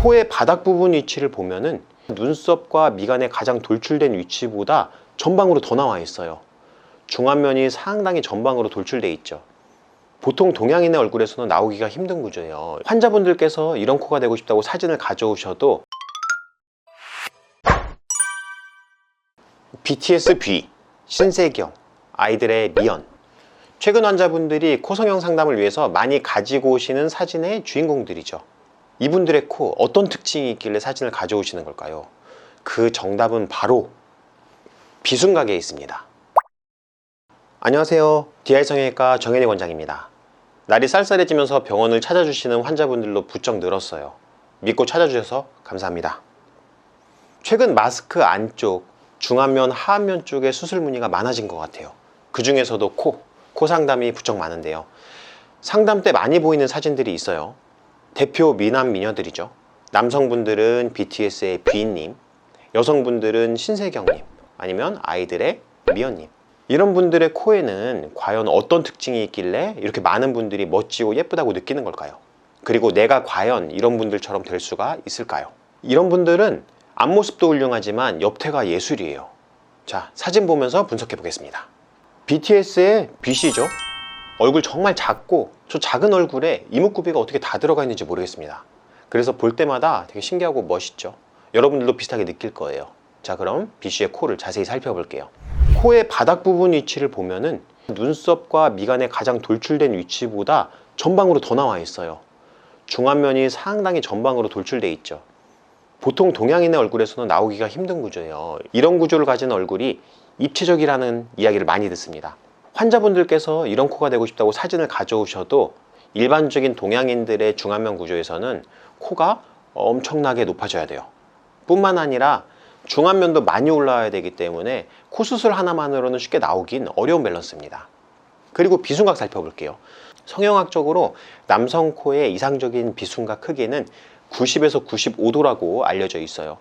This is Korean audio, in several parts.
코의 바닥 부분 위치를 보면은 눈썹과 미간의 가장 돌출된 위치보다 전방으로 더 나와 있어요. 중안면이 상당히 전방으로 돌출돼 있죠. 보통 동양인의 얼굴에서는 나오기가 힘든 구조예요. 환자분들께서 이런 코가 되고 싶다고 사진을 가져오셔도 BTS B, 신세경, 아이들의 미연, 최근 환자분들이 코 성형 상담을 위해서 많이 가지고 오시는 사진의 주인공들이죠. 이분들의 코 어떤 특징이 있길래 사진을 가져오시는 걸까요? 그 정답은 바로 비순각에 있습니다. 안녕하세요. DR성형외과 정현희 원장입니다. 날이 쌀쌀해지면서 병원을 찾아주시는 환자분들도 부쩍 늘었어요. 믿고 찾아주셔서 감사합니다. 최근 마스크 안쪽, 중안면, 하안면 쪽에 수술 문의가 많아진 것 같아요. 그 중에서도 코 상담이 부쩍 많은데요. 상담 때 많이 보이는 사진들이 있어요. 대표 미남 미녀들이죠. 남성분들은 BTS의 B님, 여성분들은 신세경님, 아니면 아이들의 미연님. 이런 분들의 코에는 과연 어떤 특징이 있길래 이렇게 많은 분들이 멋지고 예쁘다고 느끼는 걸까요? 그리고 내가 과연 이런 분들처럼 될 수가 있을까요? 이런 분들은 앞모습도 훌륭하지만 옆태가 예술이에요. 자, 사진 보면서 분석해 보겠습니다. BTS의 B씨죠. 얼굴 정말 작고 저 작은 얼굴에 이목구비가 어떻게 다 들어가 있는지 모르겠습니다. 그래서 볼 때마다 되게 신기하고 멋있죠. 여러분들도 비슷하게 느낄 거예요. 자, 그럼 B씨의 코를 자세히 살펴볼게요. 코의 바닥 부분 위치를 보면은 눈썹과 미간의 가장 돌출된 위치보다 전방으로 더 나와 있어요. 중안면이 상당히 전방으로 돌출돼 있죠. 보통 동양인의 얼굴에서는 나오기가 힘든 구조예요. 이런 구조를 가진 얼굴이 입체적이라는 이야기를 많이 듣습니다. 환자분들께서 이런 코가 되고 싶다고 사진을 가져오셔도 일반적인 동양인들의 중안면 구조에서는 코가 엄청나게 높아져야 돼요. 뿐만 아니라 중안면도 많이 올라와야 되기 때문에 코 수술 하나만으로는 쉽게 나오긴 어려운 밸런스입니다. 그리고 비순각 살펴볼게요. 성형학적으로 남성 코의 이상적인 비순각 크기는 90에서 95도라고 알려져 있어요.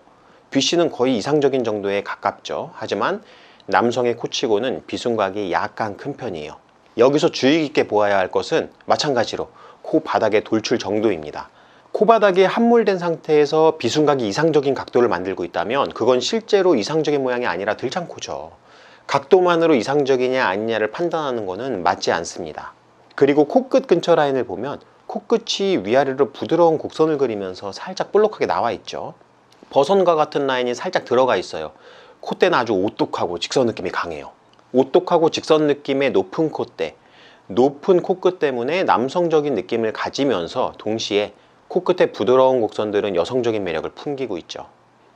B씨는 거의 이상적인 정도에 가깝죠. 하지만 남성의 코치고는 비순각이 약간 큰 편이에요. 여기서 주의 깊게 보아야 할 것은 마찬가지로 코 바닥의 돌출 정도입니다. 코 바닥이 함몰된 상태에서 비순각이 이상적인 각도를 만들고 있다면 그건 실제로 이상적인 모양이 아니라 들창코죠. 각도만으로 이상적이냐 아니냐를 판단하는 것은 맞지 않습니다. 그리고 코끝 근처 라인을 보면 코끝이 위아래로 부드러운 곡선을 그리면서 살짝 볼록하게 나와 있죠. 버선과 같은 라인이 살짝 들어가 있어요. 콧대는 아주 오똑하고 직선 느낌이 강해요. 오똑하고 직선 느낌의 높은 콧대, 높은 코끝 때문에 남성적인 느낌을 가지면서 동시에 코끝의 부드러운 곡선들은 여성적인 매력을 풍기고 있죠.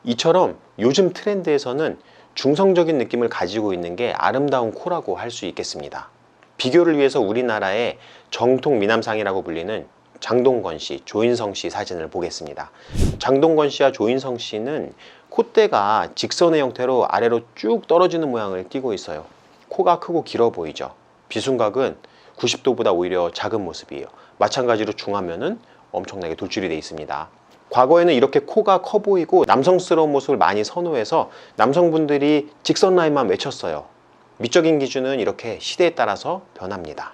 이처럼 요즘 트렌드에서는 중성적인 느낌을 가지고 있는 게 아름다운 코라고 할 수 있겠습니다. 비교를 위해서 우리나라의 정통 미남상이라고 불리는 장동건 씨, 조인성 씨 사진을 보겠습니다. 장동건 씨와 조인성 씨는 콧대가 직선의 형태로 아래로 쭉 떨어지는 모양을 띠고 있어요. 코가 크고 길어 보이죠. 비순각은 90도보다 오히려 작은 모습이에요. 마찬가지로 중안면은 엄청나게 돌출이 되어 있습니다. 과거에는 이렇게 코가 커 보이고 남성스러운 모습을 많이 선호해서 남성분들이 직선 라인만 외쳤어요. 미적인 기준은 이렇게 시대에 따라서 변합니다.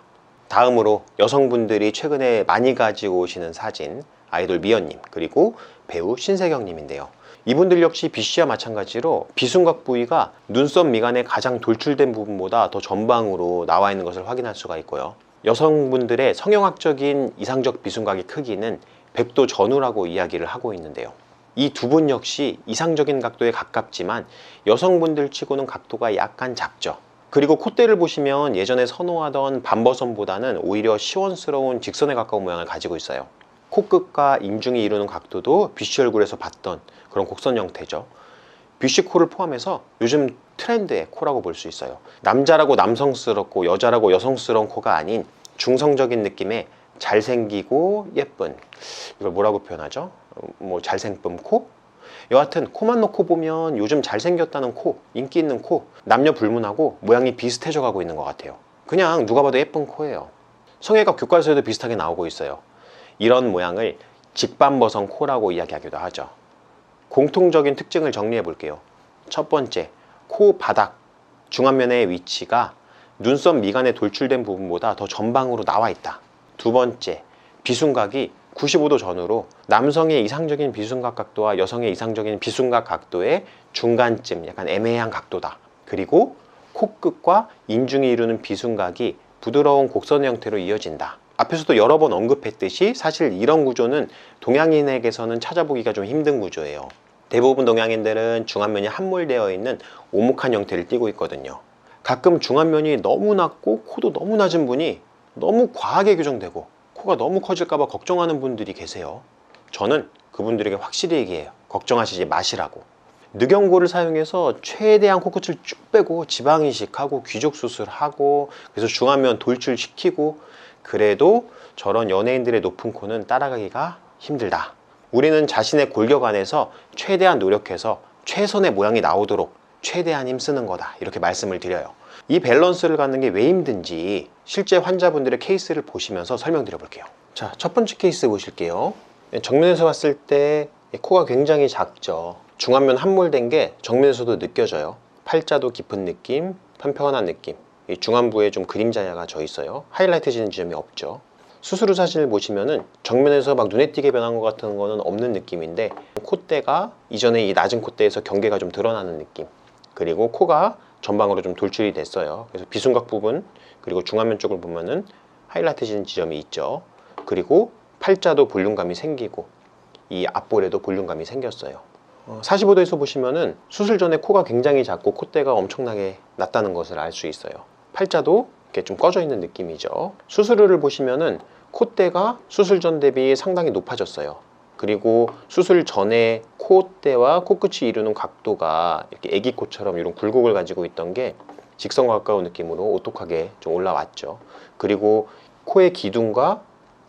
다음으로 여성분들이 최근에 많이 가지고 오시는 사진, 아이돌 미연님 그리고 배우 신세경님인데요. 이분들 역시 B씨와 마찬가지로 비순각 부위가 눈썹 미간의 가장 돌출된 부분보다 더 전방으로 나와 있는 것을 확인할 수가 있고요. 여성분들의 성형학적인 이상적 비순각의 크기는 100도 전후라고 이야기를 하고 있는데요. 이 두 분 역시 이상적인 각도에 가깝지만 여성분들 치고는 각도가 약간 작죠. 그리고 콧대를 보시면 예전에 선호하던 반버선보다는 오히려 시원스러운 직선에 가까운 모양을 가지고 있어요. 코끝과 인중이 이루는 각도도 B씨 얼굴에서 봤던 그런 곡선 형태죠. B씨 코를 포함해서 요즘 트렌드의 코라고 볼 수 있어요. 남자라고 남성스럽고 여자라고 여성스러운 코가 아닌 중성적인 느낌의 잘생기고 예쁜, 이걸 뭐라고 표현하죠? 잘생쁨 코? 여하튼 코만 놓고 보면 요즘 잘생겼다는 코, 인기 있는 코, 남녀 불문하고 모양이 비슷해져 가고 있는 것 같아요. 그냥 누가 봐도 예쁜 코예요. 성형외과 교과서에도 비슷하게 나오고 있어요. 이런 모양을 직반버선 코라고 이야기하기도 하죠. 공통적인 특징을 정리해 볼게요. 첫 번째, 코 바닥, 중안면의 위치가 눈썹 미간에 돌출된 부분보다 더 전방으로 나와 있다. 두 번째, 비순각이 95도 전후로 남성의 이상적인 비순각 각도와 여성의 이상적인 비순각 각도의 중간쯤 약간 애매한 각도다. 그리고 코끝과 인중이 이루는 비순각이 부드러운 곡선의 형태로 이어진다. 앞에서도 여러 번 언급했듯이 사실 이런 구조는 동양인에게서는 찾아보기가 좀 힘든 구조예요. 대부분 동양인들은 중안면이 함몰되어 있는 오목한 형태를 띠고 있거든요. 가끔 중안면이 너무 낮고 코도 너무 낮은 분이 너무 과하게 교정되고 코가 너무 커질까봐 걱정하는 분들이 계세요. 저는 그분들에게 확실히 얘기해요. 걱정하시지 마시라고. 늑연고를 사용해서 최대한 코끝을 쭉 빼고 지방이식하고 귀족수술하고 그래서 중안면 돌출시키고 그래도 저런 연예인들의 높은 코는 따라가기가 힘들다. 우리는 자신의 골격 안에서 최대한 노력해서 최선의 모양이 나오도록 최대한 힘쓰는 거다. 이렇게 말씀을 드려요. 이 밸런스를 갖는 게 왜 힘든지 실제 환자분들의 케이스를 보시면서 설명드려 볼게요. 자, 첫 번째 케이스 보실게요. 정면에서 봤을 때 코가 굉장히 작죠. 중안면 함몰된 게 정면에서도 느껴져요. 팔자도 깊은 느낌, 편편한 느낌. 이 중안부에 좀 그림자가 져 있어요. 하이라이트 지는 지점이 없죠. 수술 후 사진을 보시면은 정면에서 막 눈에 띄게 변한 것 같은 거는 없는 느낌인데 콧대가 이전에 이 낮은 콧대에서 경계가 좀 드러나는 느낌. 그리고 코가 전방으로 좀 돌출이 됐어요. 그래서 비순각 부분 그리고 중안면 쪽을 보면은 하이라이트 지는 지점이 있죠. 그리고 팔자도 볼륨감이 생기고 이 앞볼에도 볼륨감이 생겼어요. 45도에서 보시면은 수술 전에 코가 굉장히 작고 콧대가 엄청나게 낮다는 것을 알 수 있어요. 팔자도 이렇게 좀 꺼져 있는 느낌이죠. 수술 후를 보시면은 콧대가 수술 전 대비 상당히 높아졌어요. 그리고 수술 전에 콧대와 코끝이 이루는 각도가 이렇게 애기 코처럼 이런 굴곡을 가지고 있던 게 직선과 가까운 느낌으로 오똑하게 좀 올라왔죠. 그리고 코의 기둥과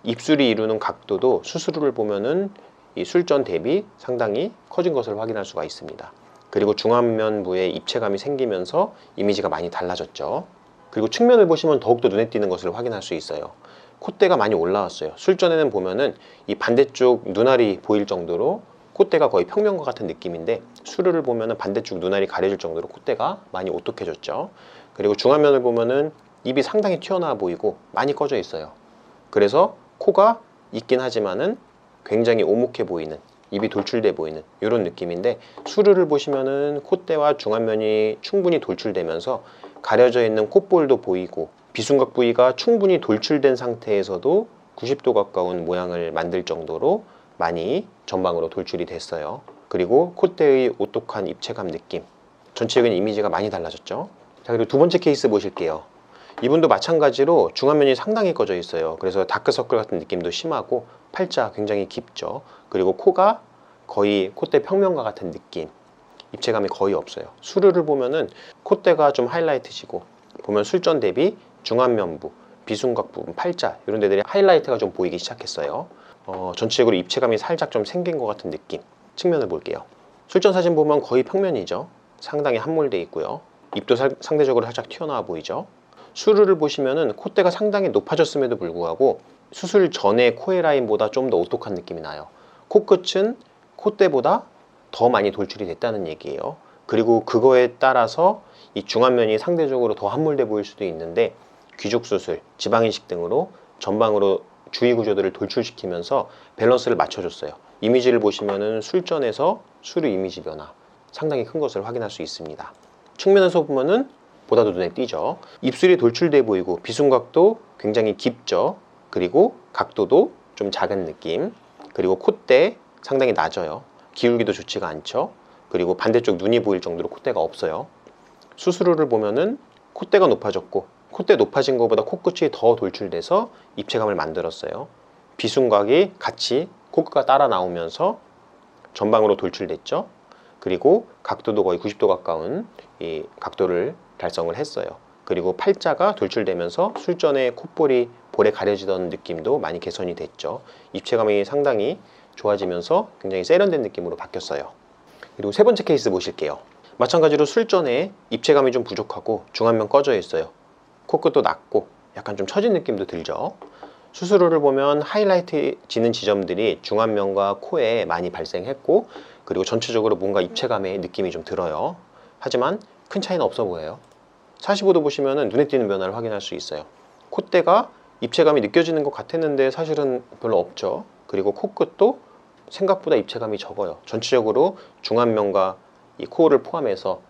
입술이 이루는 각도도 수술 후를 보면은 이 술전 대비 상당히 커진 것을 확인할 수가 있습니다. 그리고 중안면부에 입체감이 생기면서 이미지가 많이 달라졌죠. 그리고 측면을 보시면 더욱더 눈에 띄는 것을 확인할 수 있어요. 콧대가 많이 올라왔어요. 술전에는 보면은 이 반대쪽 눈알이 보일 정도로 콧대가 거의 평면과 같은 느낌인데 수르를 보면은 반대쪽 눈알이 가려질 정도로 콧대가 많이 오똑해졌죠. 그리고 중안면을 보면은 입이 상당히 튀어나와 보이고 많이 꺼져 있어요. 그래서 코가 있긴 하지만은 굉장히 오목해 보이는, 입이 돌출돼 보이는 이런 느낌인데 수르를 보시면은 콧대와 중안면이 충분히 돌출되면서 가려져 있는 콧볼도 보이고 비순각 부위가 충분히 돌출된 상태에서도 90도 가까운 모양을 만들 정도로 많이 전방으로 돌출이 됐어요. 그리고 콧대의 오똑한 입체감 느낌, 전체적인 이미지가 많이 달라졌죠. 자, 그리고 두 번째 케이스 보실게요. 이분도 마찬가지로 중안면이 상당히 꺼져 있어요. 그래서 다크서클 같은 느낌도 심하고 팔자 굉장히 깊죠. 그리고 코가 거의 콧대 평면과 같은 느낌, 입체감이 거의 없어요. 수르를 보면은 콧대가 좀 하이라이트지고 보면 술전 대비 중안면부, 비순각 부분, 팔자 이런 데들이 하이라이트가 좀 보이기 시작했어요. 전체적으로 입체감이 살짝 좀 생긴 것 같은 느낌. 측면을 볼게요. 술전 사진 보면 거의 평면이죠. 상당히 함몰돼 있고요. 입도 상대적으로 살짝 튀어나와 보이죠. 수르를 보시면은 콧대가 상당히 높아졌음에도 불구하고 수술 전의 코의 라인보다 좀 더 오똑한 느낌이 나요. 코끝은 콧대보다 더 많이 돌출이 됐다는 얘기예요. 그리고 그거에 따라서 이 중안면이 상대적으로 더 함몰돼 보일 수도 있는데 귀족수술, 지방이식 등으로 전방으로 주위 구조들을 돌출시키면서 밸런스를 맞춰줬어요. 이미지를 보시면은 술전에서 수르 이미지 변화 상당히 큰 것을 확인할 수 있습니다. 측면에서 보면은 보다도 눈에 띄죠. 입술이 돌출돼 보이고 비순각도 굉장히 깊죠. 그리고 각도도 좀 작은 느낌. 그리고 콧대 상당히 낮아요. 기울기도 좋지가 않죠. 그리고 반대쪽 눈이 보일 정도로 콧대가 없어요. 수술 후를 보면은 콧대가 높아졌고 콧대 높아진 것보다 코끝이 더 돌출돼서 입체감을 만들었어요. 비순각이 같이 코끝과 따라 나오면서 전방으로 돌출됐죠. 그리고 각도도 거의 90도 가까운 이 각도를 달성을 했어요. 그리고 팔자가 돌출되면서 술전에 콧볼이 볼에 가려지던 느낌도 많이 개선이 됐죠. 입체감이 상당히 좋아지면서 굉장히 세련된 느낌으로 바뀌었어요. 그리고 세 번째 케이스 보실게요. 마찬가지로 술전에 입체감이 좀 부족하고 중안면 꺼져 있어요. 코끝도 낮고 약간 좀 처진 느낌도 들죠. 수술 후를 보면 하이라이트 지는 지점들이 중안면과 코에 많이 발생했고 그리고 전체적으로 뭔가 입체감의 느낌이 좀 들어요. 하지만 큰 차이는 없어 보여요. 45도 보시면 눈에 띄는 변화를 확인할 수 있어요. 콧대가 입체감이 느껴지는 것 같았는데 사실은 별로 없죠. 그리고 코끝도 생각보다 입체감이 적어요. 전체적으로 중안면과 이 코를 포함해서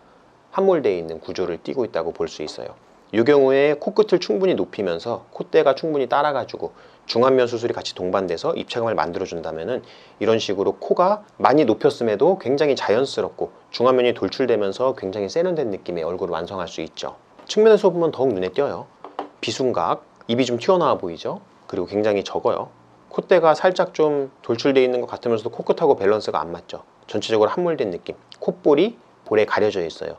함몰되어 있는 구조를 띠고 있다고 볼 수 있어요. 이 경우에 코끝을 충분히 높이면서 콧대가 충분히 따라가지고 중안면 수술이 같이 동반돼서 입체감을 만들어준다면은 이런 식으로 코가 많이 높였음에도 굉장히 자연스럽고 중안면이 돌출되면서 굉장히 세련된 느낌의 얼굴을 완성할 수 있죠. 측면에서 보면 더욱 눈에 띄어요. 비순각, 입이 좀 튀어나와 보이죠. 그리고 굉장히 적어요. 콧대가 살짝 좀 돌출되어 있는 것 같으면서도 코끝하고 밸런스가 안 맞죠. 전체적으로 함몰된 느낌. 콧볼이 볼에 가려져 있어요.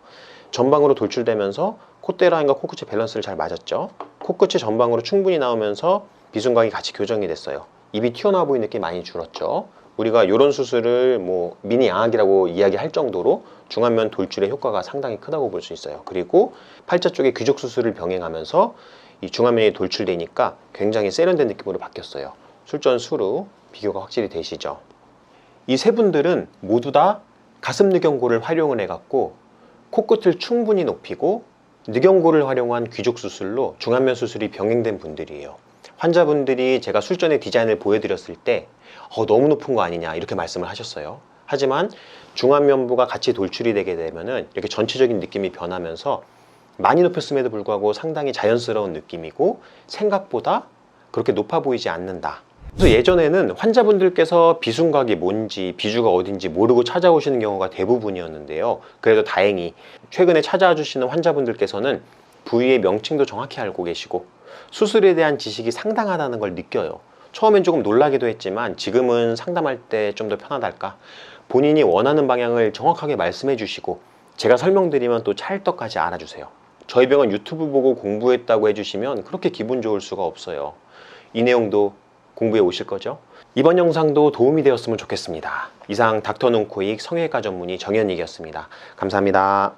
전방으로 돌출되면서 콧대 라인과 코끝의 밸런스를 잘 맞았죠. 코끝이 전방으로 충분히 나오면서 비순각이 같이 교정이 됐어요. 입이 튀어나와 보이는 느낌이 많이 줄었죠. 우리가 이런 수술을 뭐 미니 양악이라고 이야기할 정도로 중안면 돌출의 효과가 상당히 크다고 볼 수 있어요. 그리고 팔자 쪽에 귀족 수술을 병행하면서 이 중안면이 돌출되니까 굉장히 세련된 느낌으로 바뀌었어요. 술전수루 비교가 확실히 되시죠. 이 세 분들은 모두 다 가슴 늑연고를 활용을 해갖고 코끝을 충분히 높이고 늑연고를 활용한 귀족 수술로 중안면 수술이 병행된 분들이에요. 환자분들이 제가 술전의 디자인을 보여드렸을 때 너무 높은 거 아니냐 이렇게 말씀을 하셨어요. 하지만 중안면부가 같이 돌출이 되게 되면은 이렇게 전체적인 느낌이 변하면서 많이 높였음에도 불구하고 상당히 자연스러운 느낌이고 생각보다 그렇게 높아 보이지 않는다. 그래서 예전에는 환자분들께서 비순각이 뭔지 비주가 어딘지 모르고 찾아오시는 경우가 대부분이었는데요. 그래도 다행히 최근에 찾아와 주시는 환자분들께서는 부위의 명칭도 정확히 알고 계시고 수술에 대한 지식이 상당하다는 걸 느껴요. 처음엔 조금 놀라기도 했지만 지금은 상담할 때 좀 더 편하달까? 본인이 원하는 방향을 정확하게 말씀해 주시고 제가 설명드리면 또 찰떡까지 알아주세요. 저희 병원 유튜브 보고 공부했다고 해주시면 그렇게 기분 좋을 수가 없어요. 이 내용도 공부해 오실 거죠? 이번 영상도 도움이 되었으면 좋겠습니다. 이상 닥터논코익 성형외과 전문의 정현익이었습니다. 감사합니다.